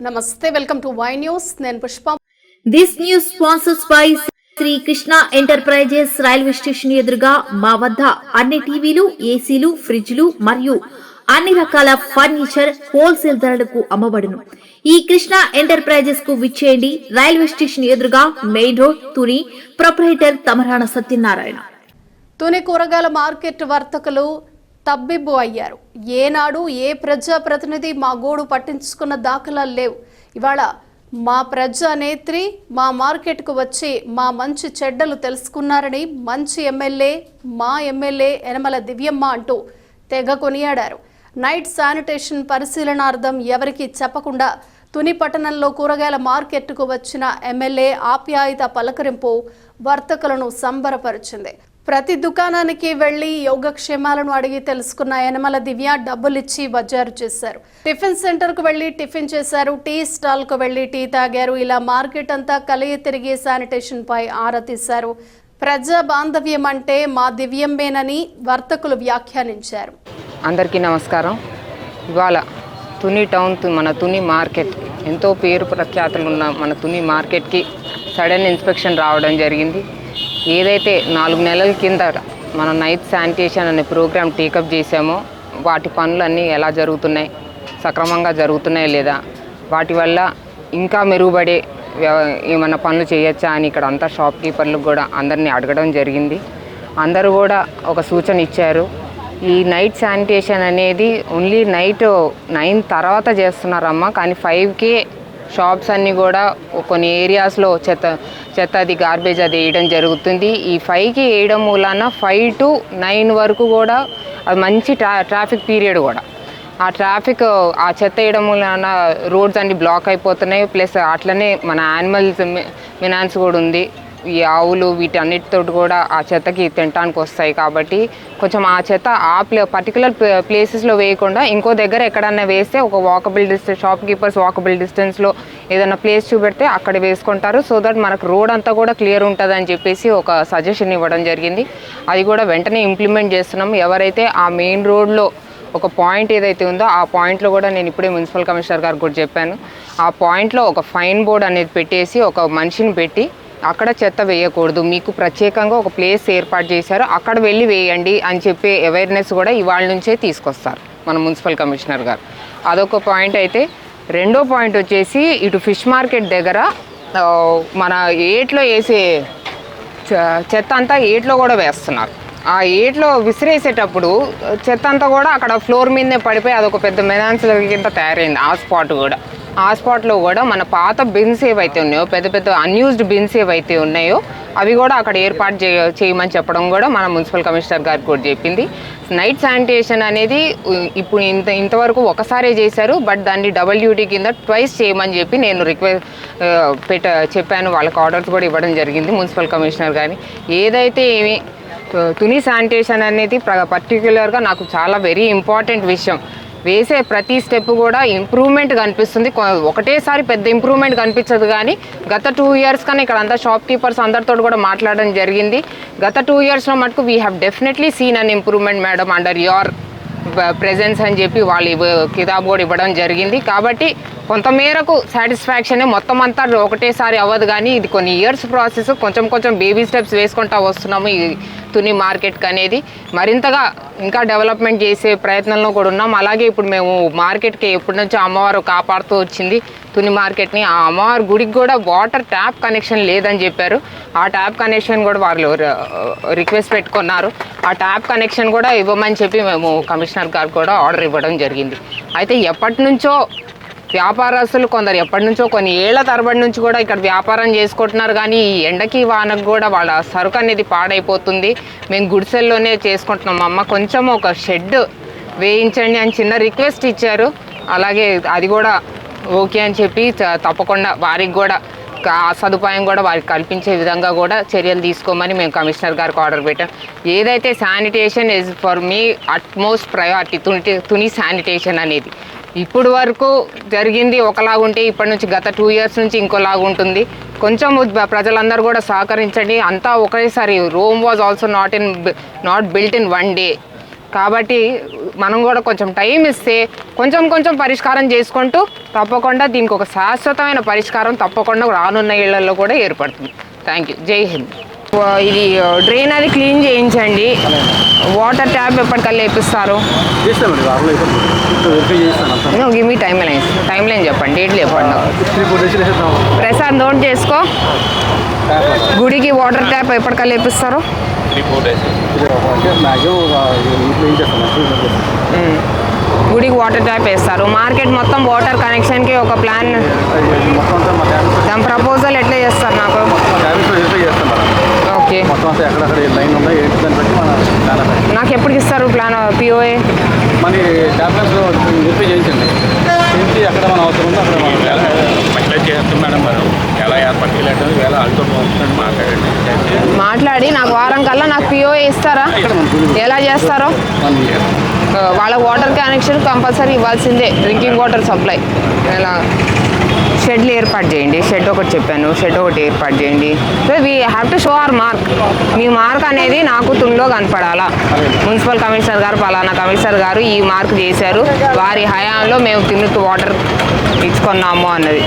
నమస్తే, welcome to Y news. నేను Pushpa. This news sponsors by Sri Krishna enterprises. Railway station ఎదురుగా మా వద్ద అన్ని టీవీలు, ఏసీలు, ఫ్రిడ్జ్లు మరియు అన్ని రకాల ఫర్నిచర్ హోల్సేల్ ధరలకు అమ్మబడును. ఈ కృష్ణ ఎంటర్ప్రైజెస్ కు విచ్చేయండి. రైల్వే స్టేషన్ ఎదురుగా, main road, Tuni. Proprietor Tamarana Satyanarayana. Tuni కూరగాయల మార్కెట్ వర్తకులు తబ్బిబ్బు అయ్యారు. ఏనాడు ఏ ప్రజాప్రతినిధి మా గోడు పట్టించుకున్న దాఖలాలు లేవు. ఇవాళ మా ప్రజానేత్రి మా మార్కెట్కు వచ్చి మా మంచి చెడ్డలు తెలుసుకున్నారని మంచి ఎమ్మెల్యే, మా ఎమ్మెల్యే యనమల దివ్యమ్మ అంటూ తెగ కొనియాడారు. నైట్ శానిటేషన్ పరిశీలనార్థం ఎవరికి చెప్పకుండా తుని పట్టణంలో కూరగాయల మార్కెట్కు వచ్చిన ఎమ్మెల్యే ఆప్యాయత పలకరింపు వర్తకులను సంబరపరిచింది. ప్రతి దుకాణానికి వెళ్లి యోగక్షేమాలను అడిగి తెలుసుకున్న యనమల దివ్య డబ్బులిచ్చి బజారు చేశారు. టిఫిన్ సెంటర్కు వెళ్లి టిఫిన్ చేశారు. టీ స్టాల్కు వెళ్లి టీ తాగారు. ఇలా మార్కెట్ అంతా కలిగి తిరిగి శానిటేషన్ పై ఆరా తీశారు. ప్రజా బాంధవ్యం అంటే మా దివ్యంబేనని వర్తకులు వ్యాఖ్యానించారు. అందరికీ నమస్కారం. ఇవాళ తుని టౌన్, మన తుని మార్కెట్ ఎంతో పేరు ప్రఖ్యాతులు ఉన్న మన తుని మార్కెట్కి సడన్ ఇన్స్పెక్షన్ రావడం జరిగింది. ఏదైతే 4 నెలల కింద మనం నైట్ శానిటేషన్ అనే ప్రోగ్రామ్ టేకప్ చేసామో వాటి పనులన్నీ ఎలా జరుగుతున్నాయి, సక్రమంగా జరుగుతున్నాయి లేదా, వాటి వల్ల ఇంకా మెరుగుపడే ఏమన్నా పనులు చేయొచ్చా అని ఇక్కడ అంతా షాప్ కీపర్లకు కూడా అందరినీ అడగడం జరిగింది. అందరూ కూడా ఒక సూచన ఇచ్చారు. ఈ నైట్ శానిటేషన్ అనేది ఓన్లీ నైట్ 9 తర్వాత చేస్తున్నారమ్మా, కానీ 5కే షాప్స్ అన్నీ కూడా కొన్ని ఏరియాస్లో చెత్త అది గార్బేజ్ అది వేయడం జరుగుతుంది. ఈ 5కి వేయడం మూలాన 5 to 9 వరకు కూడా అది మంచి ట్రాఫిక్ పీరియడ్ కూడా. ఆ ట్రాఫిక్ ఆ చెత్త వేయడం మూలాన రోడ్స్ అన్నీ బ్లాక్ అయిపోతున్నాయి. ప్లస్ అట్లనే మన యానిమల్స్ మినాన్స్ కూడా ఉంది. ఈ ఆవులు వీటన్నిటితో కూడా ఆ చెత్తకి తినడానికి వస్తాయి. కాబట్టి కొంచెం ఆ చెత్త పర్టికులర్ ప్లేసెస్లో వేయకుండా ఇంకో దగ్గర ఎక్కడన్నా వేస్తే ఒక walkable distance, shop keepers walkable డిస్టెన్స్లో ఏదైనా ప్లేస్ చూపెడితే అక్కడ వేసుకుంటారు. సో దట్ మనకు రోడ్ అంతా కూడా క్లియర్ ఉంటుంది అని చెప్పేసి ఒక సజెషన్ ఇవ్వడం జరిగింది. అది కూడా వెంటనే ఇంప్లిమెంట్ చేస్తున్నాం. ఎవరైతే ఆ మెయిన్ రోడ్లో ఒక పాయింట్ ఏదైతే ఉందో ఆ పాయింట్లో కూడా నేను ఇప్పుడే మున్సిపల్ కమిషనర్ గారికి కూడా చెప్పాను. ఆ పాయింట్లో ఒక ఫైన్ బోర్డ్ అనేది పెట్టేసి ఒక మనిషిని పెట్టి అక్కడ చెత్త వేయకూడదు, మీకు ప్రత్యేకంగా ఒక ప్లేస్ ఏర్పాటు చేశారు, అక్కడ వెళ్ళి వేయండి అని చెప్పే అవేర్నెస్ కూడా ఇవాళ నుంచే తీసుకొస్తారు మన మున్సిపల్ కమిషనర్ గారు. అదొక పాయింట్. అయితే రెండో పాయింట్ వచ్చేసి ఇటు ఫిష్ మార్కెట్ దగ్గర మన ఏట్లో వేసే చెత్త అంతా ఏట్లో కూడా వేస్తున్నారు. ఆ ఏట్లో విసిరేసేటప్పుడు చెత్త అంతా కూడా అక్కడ ఫ్లోర్ మీదనే పడిపోయి అదొక పెద్ద మెనాన్స్ కింద తయారైంది. ఆ స్పాట్లో కూడా మన పాత బిన్స్ ఏవైతే ఉన్నాయో, పెద్ద పెద్ద అన్యూజ్డ్ బిన్స్ ఏవైతే ఉన్నాయో అవి కూడా అక్కడ ఏర్పాటు చేయమని చెప్పడం కూడా మన మున్సిపల్ కమిషనర్ గారికి కూడా చెప్పింది. నైట్ శానిటేషన్ అనేది ఇప్పుడు ఇంతవరకు ఒకసారే చేశారు, బట్ దాన్ని డబుల్ డ్యూటీ కింద ట్వైస్ చేయమని చెప్పి నేను చెప్పాను. వాళ్ళకి ఆర్డర్స్ కూడా ఇవ్వడం జరిగింది మున్సిపల్ కమిషనర్ గారిని. ఏదైతే తుని శానిటేషన్ అనేది పర్టిక్యులర్గా నాకు చాలా వెరీ ఇంపార్టెంట్ విషయం. వేసే ప్రతి స్టెప్ కూడా ఇంప్రూవ్మెంట్ కనిపిస్తుంది. ఒకటేసారి పెద్ద ఇంప్రూవ్మెంట్ కనిపించదు, కానీ గత 2 years కన్నా ఇక్కడ అంతా షాప్ కీపర్స్ అందరితో కూడా మాట్లాడడం జరిగింది. గత 2 yearsలో మటుకు we have definitely seen an improvement madam under your presence అని చెప్పి వాళ్ళు కితాబ్ కూడా ఇవ్వడం జరిగింది. కాబట్టి కొంతమేరకు సాటిస్ఫాక్షనే. మొత్తం అంతా ఒకటేసారి అవ్వదు, కానీ ఇది కొన్ని ఇయర్స్ ప్రాసెస్. కొంచెం బేబీ స్టెప్స్ వేసుకుంటూ వస్తున్నాము. ఈ తుని మార్కెట్కి అనేది మరింతగా ఇంకా డెవలప్మెంట్ చేసే ప్రయత్నంలో కూడా ఉన్నాం. అలాగే ఇప్పుడు మేము మార్కెట్కి ఎప్పటి నుంచో అమ్మవారు కాపాడుతూ వచ్చింది తుని మార్కెట్ని. ఆ అమ్మవారి గుడికి కూడా వాటర్ ట్యాప్ కనెక్షన్ లేదని చెప్పారు. ఆ ట్యాప్ కనెక్షన్ కూడా వాళ్ళు రిక్వెస్ట్ పెట్టుకున్నారు. ఆ ట్యాప్ కనెక్షన్ కూడా ఇవ్వమని చెప్పి మేము కమిషనర్ గారు కూడా ఆర్డర్ ఇవ్వడం జరిగింది. అయితే ఎప్పటి నుంచో వ్యాపారస్తులు ఎప్పటి నుంచో కొన్ని ఏళ్ల తరబడి నుంచి కూడా ఇక్కడ వ్యాపారం చేసుకుంటున్నారు, కానీ ఈ ఎండకి వానకు కూడా వాళ్ళ సరుకు అనేది పాడైపోతుంది. మేము గుడిసెల్లోనే చేసుకుంటున్నాం అమ్మ, కొంచెం ఒక షెడ్ వేయించండి అని చిన్న రిక్వెస్ట్ ఇచ్చారు. అలాగే అది కూడా ఓకే అని చెప్పి తప్పకుండా వారికి కూడా ఆ సదుపాయం కూడా వారికి కల్పించే విధంగా కూడా చర్యలు తీసుకోమని మేము కమిషనర్ గారికి ఆర్డర్ పెట్టాం. ఏదైతే sanitation is for me utmost priority. Tuni sanitation అనేది ఇప్పుడు వరకు జరిగింది ఒకలాగుంటే ఇప్పటి నుంచి గత 2 years నుంచి ఇంకోలాగుంటుంది. కొంచెం ప్రజలందరూ కూడా సహకరించండి. అంతా ఒకేసారి Rome was also not built in 1 day. కాబట్టి మనం కూడా కొంచెం టైం ఇస్తే కొంచెం పరిష్కారం చేసుకుంటూ తప్పకుండా దీనికి ఒక శాశ్వతమైన పరిష్కారం తప్పకుండా రానున్న ఏళ్లలో కూడా ఏర్పడుతుంది. Thank you. జై హింద్. ఇది డ్రైన్ అది క్లీన్ చేయించండి. వాటర్ ట్యాప్ ఎప్పటికల్లా వేపిస్తారు? గివ్ మీ టైం లైన్ చెప్పండి, డేట్లు చెప్పండి. ప్రసాద్ నోట్ చేసుకో. గుడికి వాటర్ ట్యాప్ ఎప్పటికల్లా వేపిస్తారు? గుడికి వాటర్ ట్యాప్ వేస్తారు. మార్కెట్ మొత్తం వాటర్ కనెక్షన్కి ఒక ప్లాన్, దాని ప్రపోజల్ ఎట్లా చేస్తారు నాకు? ఓకే, నాకు ఎప్పటికి ఇస్తారు ప్లాన్ పిఓఏ? మాట్లాడి నాకు వారం కల్లా నాకు పిఓఏ ఇస్తారా? ఎలా చేస్తారో? వాళ్ళ వాటర్ కనెక్షన్ కంపల్సరీ ఇవ్వాల్సిందే, డ్రింకింగ్ వాటర్ సప్లై. ఎలా షెడ్లు ఏర్పాటు చేయండి. షెడ్ ఒకటి చెప్పాను, షెడ్ ఒకటి ఏర్పాటు చేయండి. So we have to show hour mark. Me mark అనేది నాకు తునిలో కనపడాలా. మున్సిపల్ కమిషనర్ గారు, పలానా కమిషనర్ గారు ఈ మార్క్ చేశారు, వారి హయాంలో మేము తిన్నుకు వాటర్ ఇచ్చుకున్నాము అన్నది.